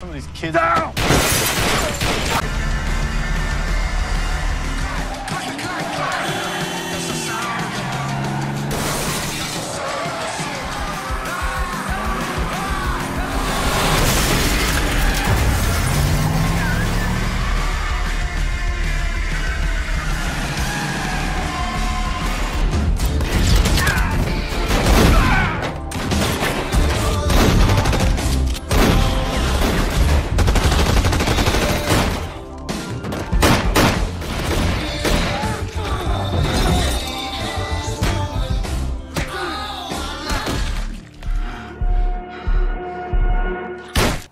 Some of these kids. Down!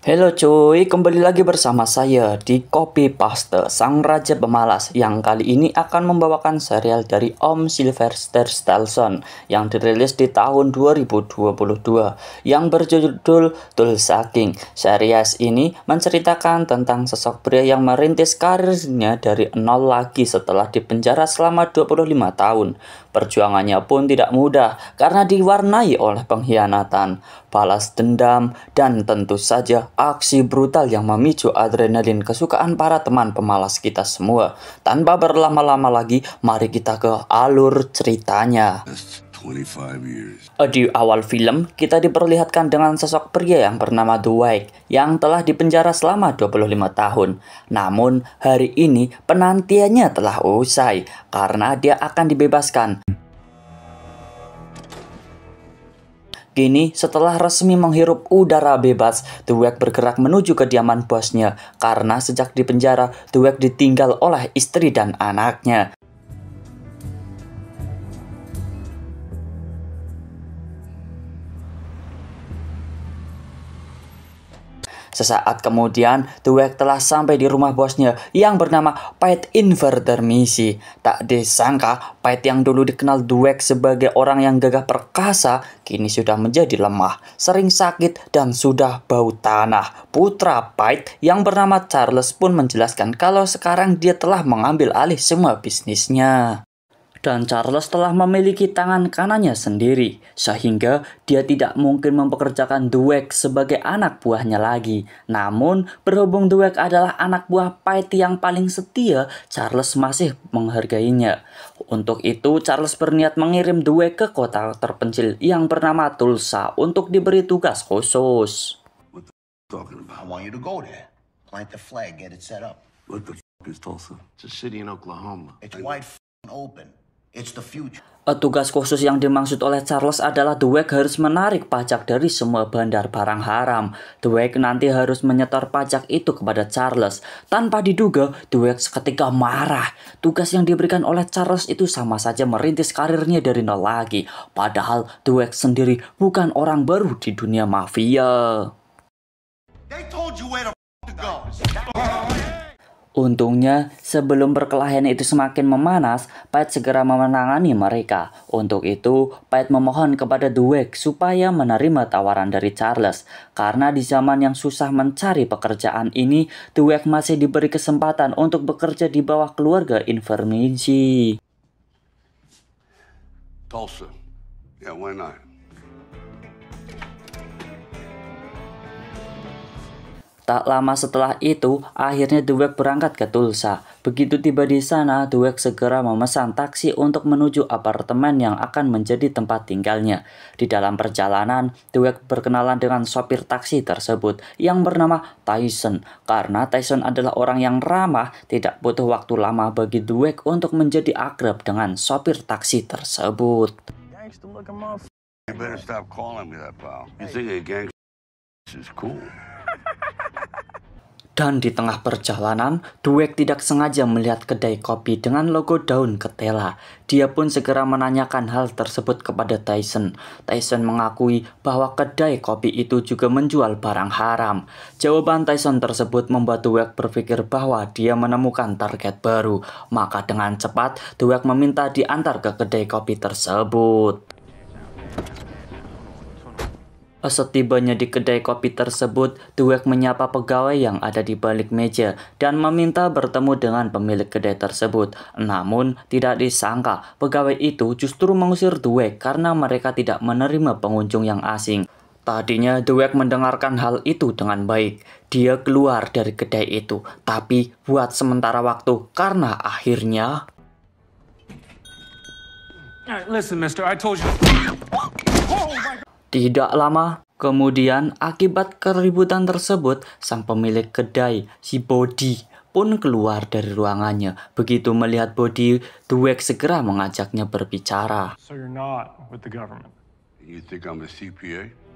Halo cuy, kembali lagi bersama saya di Copy Paste, Sang Raja Pemalas, yang kali ini akan membawakan serial dari Om Sylvester Stallone yang dirilis di tahun 2022 yang berjudul Tulsa King. Series ini menceritakan tentang sosok pria yang merintis karirnya dari nol lagi setelah dipenjara selama 25 tahun. Perjuangannya pun tidak mudah karena diwarnai oleh pengkhianatan, balas dendam, dan tentu saja aksi brutal yang memicu adrenalin kesukaan para teman pemalas kita semua. Tanpa berlama-lama lagi, mari kita ke alur ceritanya. Di awal film, kita diperlihatkan dengan sosok pria yang bernama Dwight yang telah dipenjara selama 25 tahun. Namun, hari ini penantiannya telah usai karena dia akan dibebaskan. Kini, setelah resmi menghirup udara bebas, Dwight bergerak menuju kediaman bosnya karena sejak di penjara, Dwight ditinggal oleh istri dan anaknya. Sesaat kemudian, Dwight telah sampai di rumah bosnya yang bernama Pete Inverter Misi. Tak disangka, Pete yang dulu dikenal Dwight sebagai orang yang gagah perkasa, kini sudah menjadi lemah, sering sakit, dan sudah bau tanah. Putra Pete yang bernama Charles pun menjelaskan kalau sekarang dia telah mengambil alih semua bisnisnya. Dan Charles telah memiliki tangan kanannya sendiri, sehingga dia tidak mungkin mempekerjakan Dwight sebagai anak buahnya lagi. Namun, berhubung Dwight adalah anak buah Pete yang paling setia, Charles masih menghargainya. Untuk itu, Charles berniat mengirim Dwight ke kota terpencil yang bernama Tulsa untuk diberi tugas khusus. I want you to go there, plant the flag, get it set up. What the f*** is Tulsa? It's a city in Oklahoma. It's wide open. It's the future. Tugas khusus yang dimaksud oleh Charles adalah Dwight harus menarik pajak dari semua bandar barang haram. Dwight nanti harus menyetor pajak itu kepada Charles. Tanpa diduga, Dwight seketika marah. Tugas yang diberikan oleh Charles itu sama saja merintis karirnya dari nol lagi. Padahal Dwight sendiri bukan orang baru di dunia mafia. They told you where to go. Untungnya, sebelum perkelahian itu semakin memanas, Pete segera menangani mereka. Untuk itu, Pete memohon kepada Dwight supaya menerima tawaran dari Charles. Karena di zaman yang susah mencari pekerjaan ini, Dwight masih diberi kesempatan untuk bekerja di bawah keluarga Invermisi. Tulsa. Yeah, why not? Tak lama setelah itu, akhirnya Dwight berangkat ke Tulsa. Begitu tiba di sana, Dwight segera memesan taksi untuk menuju apartemen yang akan menjadi tempat tinggalnya. Di dalam perjalanan, Dwight berkenalan dengan sopir taksi tersebut yang bernama Tyson. Karena Tyson adalah orang yang ramah, tidak butuh waktu lama bagi Dwight untuk menjadi akrab dengan sopir taksi tersebut. You better stop calling me that, pal. You think a gangster is cool? Dan di tengah perjalanan, Dwight tidak sengaja melihat kedai kopi dengan logo daun ketela. Dia pun segera menanyakan hal tersebut kepada Tyson. Tyson mengakui bahwa kedai kopi itu juga menjual barang haram. Jawaban Tyson tersebut membuat Dwight berpikir bahwa dia menemukan target baru. Maka dengan cepat, Dwight meminta diantar ke kedai kopi tersebut. Setibanya di kedai kopi tersebut, Dwight menyapa pegawai yang ada di balik meja dan meminta bertemu dengan pemilik kedai tersebut. Namun, tidak disangka pegawai itu justru mengusir Dwight karena mereka tidak menerima pengunjung yang asing. Tadinya Dweck mendengarkan hal itu dengan baik. Dia keluar dari kedai itu, tapi buat sementara waktu karena akhirnya... Listen, mister, I told you. Tidak lama kemudian, akibat keributan tersebut, sang pemilik kedai, si Bodhi, pun keluar dari ruangannya. Begitu melihat Bodhi, Dweck segera mengajaknya berbicara. So you're not with the government. You think I'm a CPA?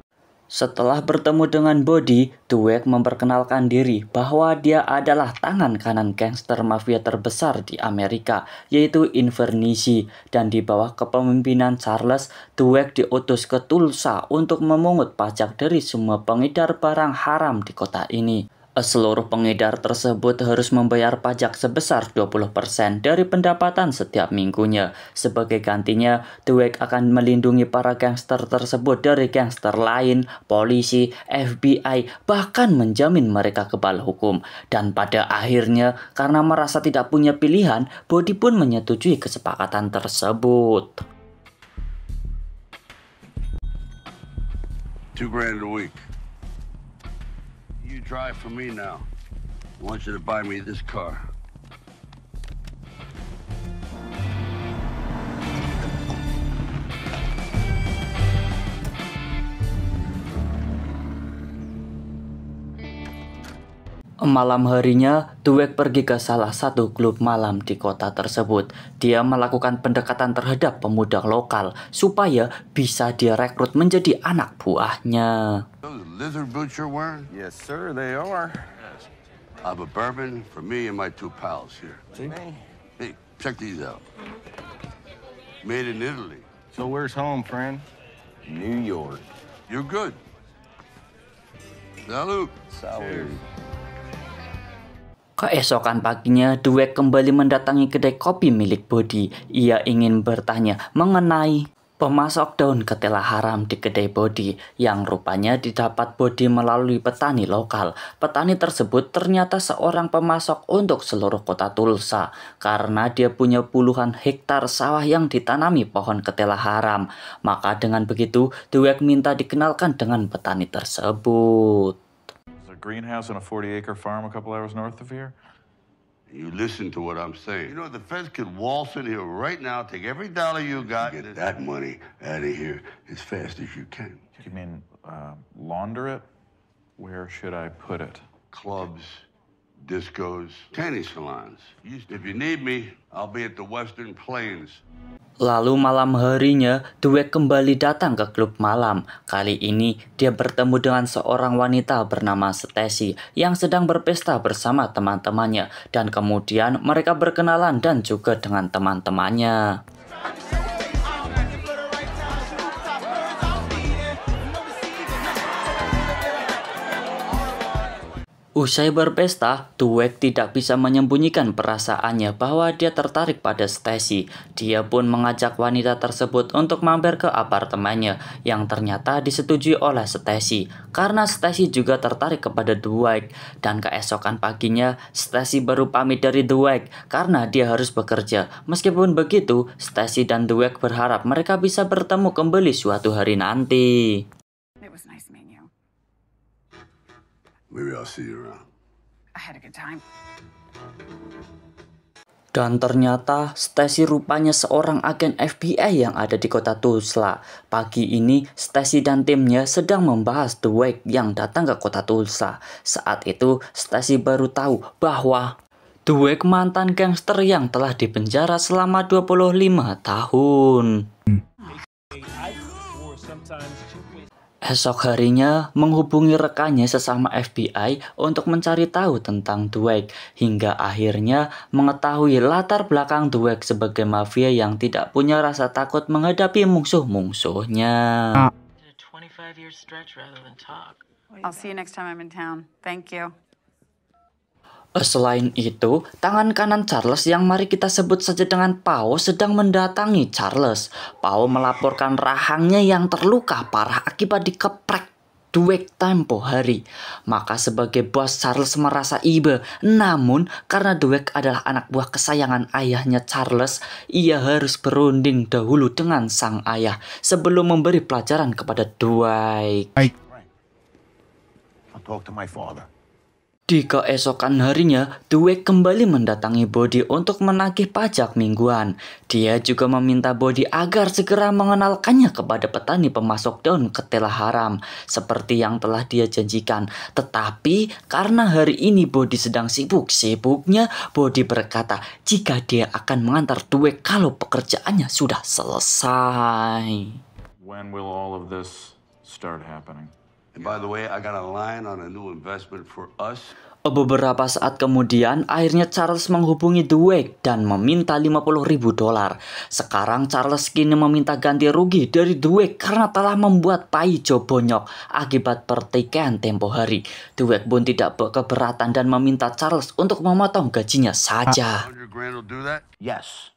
Setelah bertemu dengan Bodhi, Dweck memperkenalkan diri bahwa dia adalah tangan kanan gangster mafia terbesar di Amerika, yaitu Invernizzi, dan di bawah kepemimpinan Charles, Dweck diutus ke Tulsa untuk memungut pajak dari semua pengedar barang haram di kota ini. Seluruh pengedar tersebut harus membayar pajak sebesar 20% dari pendapatan setiap minggunya. Sebagai gantinya, Dweck akan melindungi para gangster tersebut dari gangster lain, polisi, FBI, bahkan menjamin mereka kebal hukum. Dan pada akhirnya, karena merasa tidak punya pilihan, Bodhi pun menyetujui kesepakatan tersebut. $2,000 a week. You drive for me now. I want you to buy me this car. Malam harinya, Dweck pergi ke salah satu klub malam di kota tersebut. Dia melakukan pendekatan terhadap pemuda lokal supaya bisa direkrut menjadi anak buahnya. Those lizard boots you're wearing? Yes, sir, they are. I have a bourbon for me and my two pals here. See? Hey, check these out. Made in Italy. So where's home, friend? New York. You're good. Salute. Salud. Keesokan paginya, Dweck kembali mendatangi kedai kopi milik Bodhi. Ia ingin bertanya mengenai pemasok daun ketela haram di kedai Bodhi, yang rupanya didapat Bodhi melalui petani lokal. Petani tersebut ternyata seorang pemasok untuk seluruh kota Tulsa, karena dia punya puluhan hektar sawah yang ditanami pohon ketela haram. Maka dengan begitu, Dweck minta dikenalkan dengan petani tersebut. Greenhouse on a 40-acre farm a couple hours north of here? You listen to what I'm saying. You know, the feds could waltz in here right now, take every dollar you got, get that money out of here as fast as you can. You mean launder it? Where should I put it? Clubs, discos, tanning salons. If you need me, I'll be at the Western Plains. Lalu malam harinya, Dweck kembali datang ke klub malam. Kali ini, dia bertemu dengan seorang wanita bernama Stacy yang sedang berpesta bersama teman-temannya. Dan kemudian mereka berkenalan dan juga dengan teman-temannya. Usai berpesta, Dweck tidak bisa menyembunyikan perasaannya bahwa dia tertarik pada Stacy. Dia pun mengajak wanita tersebut untuk mampir ke apartemennya, yang ternyata disetujui oleh Stacy, karena Stacy juga tertarik kepada Dweck. Dan keesokan paginya, Stacy baru pamit dari Dweck karena dia harus bekerja. Meskipun begitu, Stacy dan Dweck berharap mereka bisa bertemu kembali suatu hari nanti. It was nice meeting you. Maybe I'll see you around. I had a good time. Dan ternyata Stacy rupanya seorang agen FBI yang ada di kota Tulsa. Pagi ini Stacy dan timnya sedang membahas Dweck yang datang ke kota Tulsa. Saat itu Stacy baru tahu bahwa Dweck mantan gangster yang telah dipenjara selama 25 tahun. Esok harinya menghubungi rekannya sesama FBI untuk mencari tahu tentang Dweck, hingga akhirnya mengetahui latar belakang Dweck sebagai mafia yang tidak punya rasa takut menghadapi musuh-musuhnya. I'll see you next time I'm in town. Thank you. Selain itu, tangan kanan Charles yang mari kita sebut saja dengan Pao sedang mendatangi Charles. Pao melaporkan rahangnya yang terluka parah akibat dikeprek Dweck tempo hari. Maka sebagai bos Charles merasa iba. Namun karena Dweck adalah anak buah kesayangan ayahnya Charles, ia harus berunding dahulu dengan sang ayah sebelum memberi pelajaran kepada Dweck. I'll talk to my father. Di keesokan harinya, Dweck kembali mendatangi Body untuk menagih pajak mingguan. Dia juga meminta Body agar segera mengenalkannya kepada petani pemasok daun ketela haram, seperti yang telah dia janjikan. Tetapi karena hari ini Body sedang sibuk-sibuknya, Body berkata jika dia akan mengantar Dweck kalau pekerjaannya sudah selesai. When will all of this start happening? And by the way, I got a line on a new investment for us. Beberapa saat kemudian, akhirnya Charles menghubungi Dweck dan meminta $50.000. Sekarang Charles kini meminta ganti rugi dari Dweck karena telah membuat Pai Jo bonyok akibat pertikaian tempo hari. Dweck pun tidak keberatan dan meminta Charles untuk memotong gajinya saja. 100 grand will do that? Yes.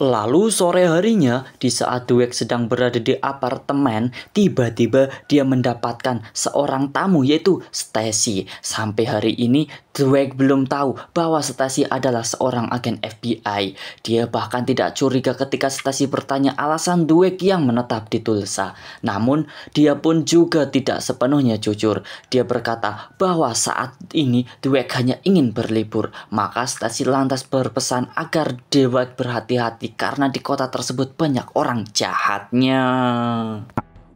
Lalu sore harinya, di saat Dweck sedang berada di apartemen, tiba-tiba dia mendapatkan seorang tamu yaitu Stacy. Sampai hari ini, Dweck belum tahu bahwa Stacy adalah seorang agen FBI. Dia bahkan tidak curiga ketika Stacy bertanya alasan Dweck yang menetap di Tulsa. Namun, dia pun juga tidak sepenuhnya jujur. Dia berkata bahwa saat ini Dweck hanya ingin berlibur. Maka Stacy lantas berpesan agar Dweck berhati-hati karena di kota tersebut banyak orang jahatnya.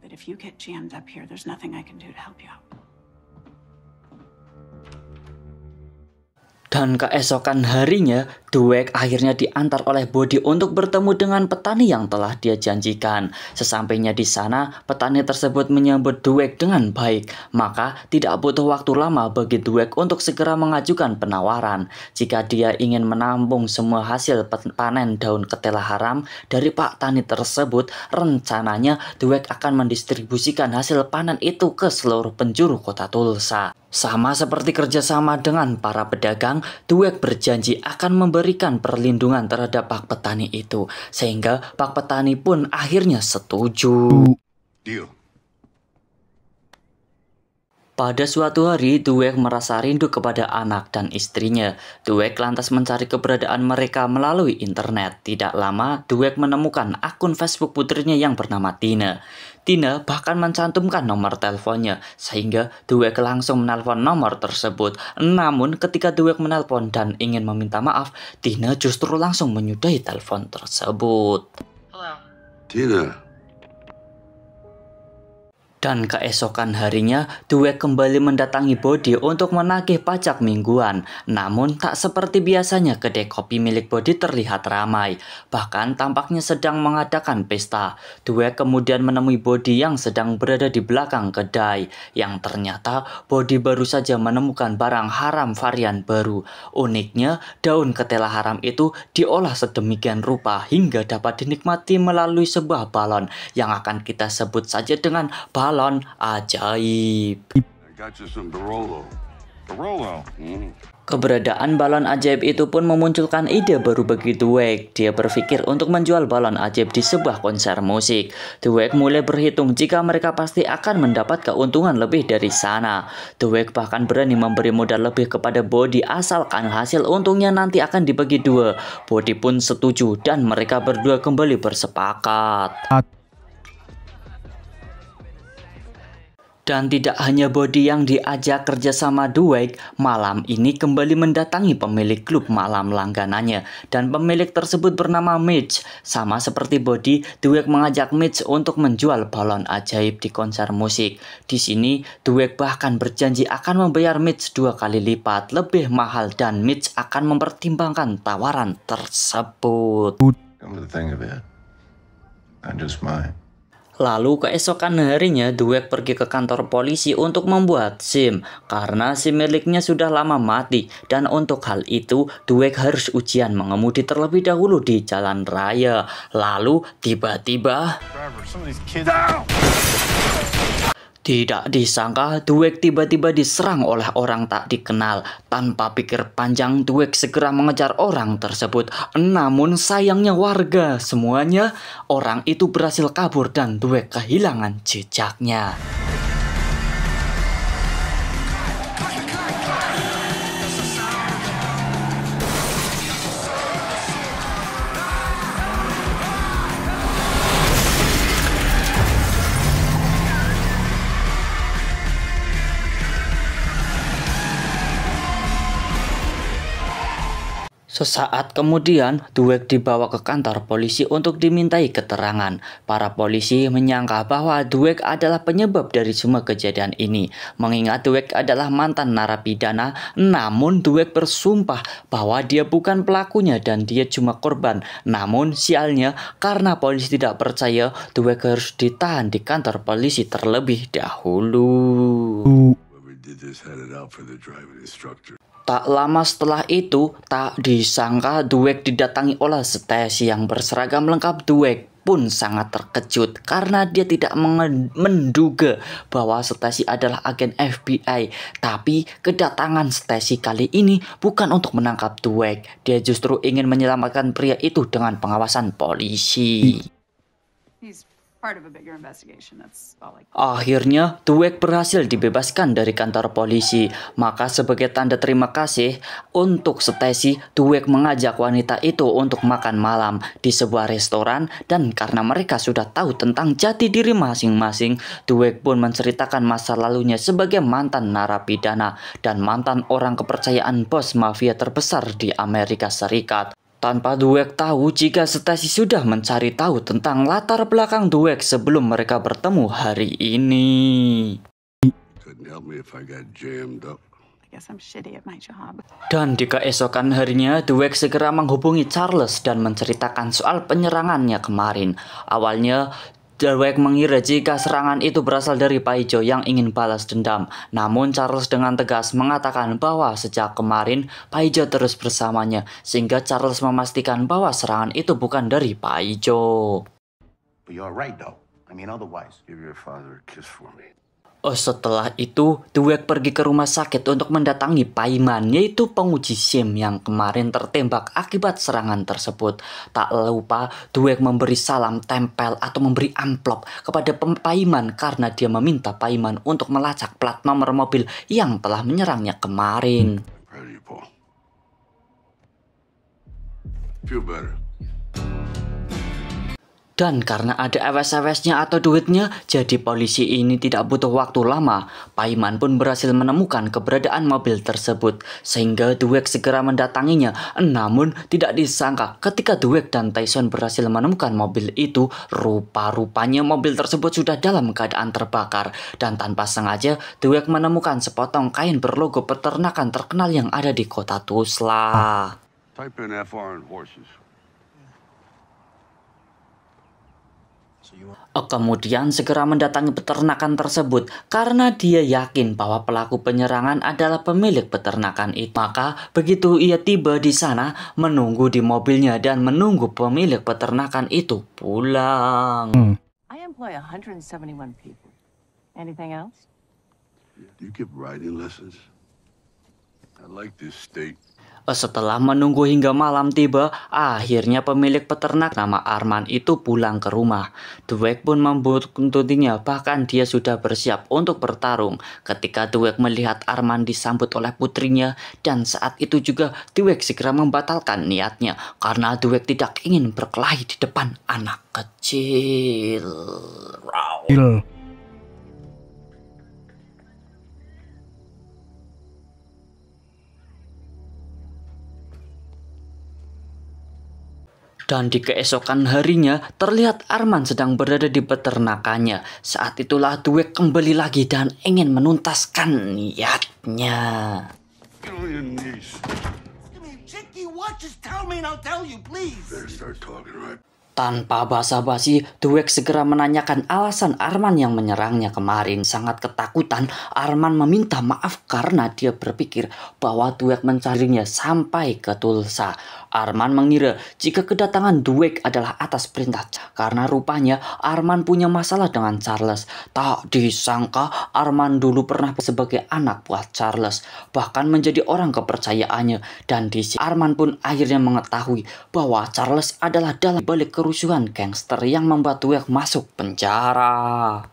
But if you get jammed up here, there's nothing I can do to help you out. Dan keesokan harinya, Dweck akhirnya diantar oleh Body untuk bertemu dengan petani yang telah dia janjikan. Sesampainya di sana, petani tersebut menyambut Dweck dengan baik. Maka tidak butuh waktu lama bagi Dweck untuk segera mengajukan penawaran. Jika dia ingin menampung semua hasil panen daun ketela haram dari Pak Tani tersebut, rencananya Dweck akan mendistribusikan hasil panen itu ke seluruh penjuru kota Tulsa. Sama seperti kerjasama dengan para pedagang, Dweck berjanji akan memberikan perlindungan terhadap Pak Petani itu, sehingga Pak Petani pun akhirnya setuju. Deal. Pada suatu hari, Dweck merasa rindu kepada anak dan istrinya. Dweck lantas mencari keberadaan mereka melalui internet. Tidak lama, Dweck menemukan akun Facebook putrinya yang bernama Tina. Tina bahkan mencantumkan nomor teleponnya, sehingga Dweck langsung menelpon nomor tersebut. Namun ketika Dweck menelpon dan ingin meminta maaf, Tina justru langsung menyudahi telepon tersebut. Hello. Tina. Dan keesokan harinya, Dweck kembali mendatangi Body untuk menagih pajak mingguan. Namun tak seperti biasanya, kedai kopi milik Body terlihat ramai. Bahkan tampaknya sedang mengadakan pesta. Dweck kemudian menemui Body yang sedang berada di belakang kedai. Yang ternyata Body baru saja menemukan barang haram varian baru. Uniknya, daun ketela haram itu diolah sedemikian rupa hingga dapat dinikmati melalui sebuah balon yang akan kita sebut saja dengan balon ajaib. I got you some Barolo. Barolo. Keberadaan balon ajaib itu pun memunculkan ide baru bagi Dweck. Dia berpikir untuk menjual balon ajaib di sebuah konser musik. Dweck mulai berhitung jika mereka pasti akan mendapat keuntungan lebih dari sana. Dweck bahkan berani memberi modal lebih kepada Body asalkan hasil untungnya nanti akan dibagi dua. Body pun setuju dan mereka berdua kembali bersepakat. Dan tidak hanya Body yang diajak kerjasama Dweck, malam ini kembali mendatangi pemilik klub malam langganannya. Dan pemilik tersebut bernama Mitch. Sama seperti Body, Dweck mengajak Mitch untuk menjual balon ajaib di konser musik. Di sini, Dweck bahkan berjanji akan membayar Mitch 2 kali lipat lebih mahal dan Mitch akan mempertimbangkan tawaran tersebut. Come to think of it, I just might. Lalu keesokan harinya Dweck pergi ke kantor polisi untuk membuat SIM karena SIM miliknya sudah lama mati dan untuk hal itu Dweck harus ujian mengemudi terlebih dahulu di jalan raya. Lalu tiba-tiba tidak disangka Dweck tiba-tiba diserang oleh orang tak dikenal. Tanpa pikir panjang Dweck segera mengejar orang tersebut. Namun sayangnya warga semuanya orang itu berhasil kabur dan Dweck kehilangan jejaknya. Sesaat kemudian, Dweck dibawa ke kantor polisi untuk dimintai keterangan. Para polisi menyangka bahwa Dweck adalah penyebab dari semua kejadian ini. Mengingat Dweck adalah mantan narapidana, namun Dweck bersumpah bahwa dia bukan pelakunya dan dia cuma korban. Namun sialnya, karena polisi tidak percaya, Dweck harus ditahan di kantor polisi terlebih dahulu. Whoever did this had it out for the driving instructor. Tak lama setelah itu, tak disangka Dweck didatangi oleh Stacy yang berseragam lengkap. Dweck pun sangat terkejut karena dia tidak menduga bahwa Stacy adalah agen FBI. Tapi kedatangan Stacy kali ini bukan untuk menangkap Dweck. Dia justru ingin menyelamatkan pria itu dengan pengawasan polisi. He's part of a bigger investigation. That's all I can. Akhirnya, Dweck berhasil dibebaskan dari kantor polisi. Maka sebagai tanda terima kasih untuk Stacy, Dweck mengajak wanita itu untuk makan malam di sebuah restoran. Dan karena mereka sudah tahu tentang jati diri masing-masing, Dweck pun menceritakan masa lalunya sebagai mantan narapidana dan mantan orang kepercayaan bos mafia terbesar di Amerika Serikat. Tanpa Dweck tahu jika Stacy sudah mencari tahu tentang latar belakang Dweck sebelum mereka bertemu hari ini. Couldn't help me if I got jammed up. I guess I'm shitty at my job. Dan di keesokan harinya, Dweck segera menghubungi Charles dan menceritakan soal penyerangannya kemarin. Awalnya, Dweck mengira jika serangan itu berasal dari Paijo yang ingin balas dendam. Namun Charles dengan tegas mengatakan bahwa sejak kemarin Paijo terus bersamanya, sehingga Charles memastikan bahwa serangan itu bukan dari Paijo. But you're right, though. I mean, otherwise. Give your father a kiss for me. Setelah itu, Dweck pergi ke rumah sakit untuk mendatangi Paiman, yaitu penguji SIM yang kemarin tertembak akibat serangan tersebut. Tak lupa, Dweck memberi salam tempel atau memberi amplop kepada Paiman karena dia meminta Paiman untuk melacak plat nomor mobil yang telah menyerangnya kemarin. Proud of you, Paul. Feel better. Dan karena ada ewes-ewesnya atau duitnya, jadi polisi ini tidak butuh waktu lama. Paiman pun berhasil menemukan keberadaan mobil tersebut, sehingga Dweck segera mendatanginya. Namun tidak disangka ketika Dweck dan Tyson berhasil menemukan mobil itu, rupa-rupanya mobil tersebut sudah dalam keadaan terbakar. Dan tanpa sengaja, Dweck menemukan sepotong kain berlogo peternakan terkenal yang ada di kota Tulsa. Type in FR and horses. Kemudian segera mendatangi peternakan tersebut karena dia yakin bahwa pelaku penyerangan adalah pemilik peternakan itu. Maka begitu ia tiba di sana, menunggu di mobilnya dan menunggu pemilik peternakan itu pulang. I employ 171 people. Anything else? Do you give riding lessons? I like this state. Setelah menunggu hingga malam tiba, akhirnya pemilik peternak nama Arman itu pulang ke rumah. Dweck pun membuntutinya, bahkan dia sudah bersiap untuk bertarung. Ketika Dweck melihat Arman disambut oleh putrinya, dan saat itu juga Dweck segera membatalkan niatnya karena Dweck tidak ingin berkelahi di depan anak kecil. Dan di keesokan harinya, terlihat Arman sedang berada di peternakannya. Saat itulah Dweck kembali lagi dan ingin menuntaskan niatnya. Get on your knees. Come here, Chicky. What? Just tell me and I'll tell you, please. Better start talking, right? Tanpa basa-basi, Dweck segera menanyakan alasan Arman yang menyerangnya kemarin. Sangat ketakutan, Arman meminta maaf karena dia berpikir bahwa Dweck mencarinya sampai ke Tulsa. Arman mengira jika kedatangan Dweck adalah atas perintah karena rupanya Arman punya masalah dengan Charles. Tak disangka Arman dulu pernah sebagai anak buah Charles, bahkan menjadi orang kepercayaannya. Dan di sini Arman pun akhirnya mengetahui bahwa Charles adalah dalam balik kerusuhan gangster yang membuat Dweck masuk penjara.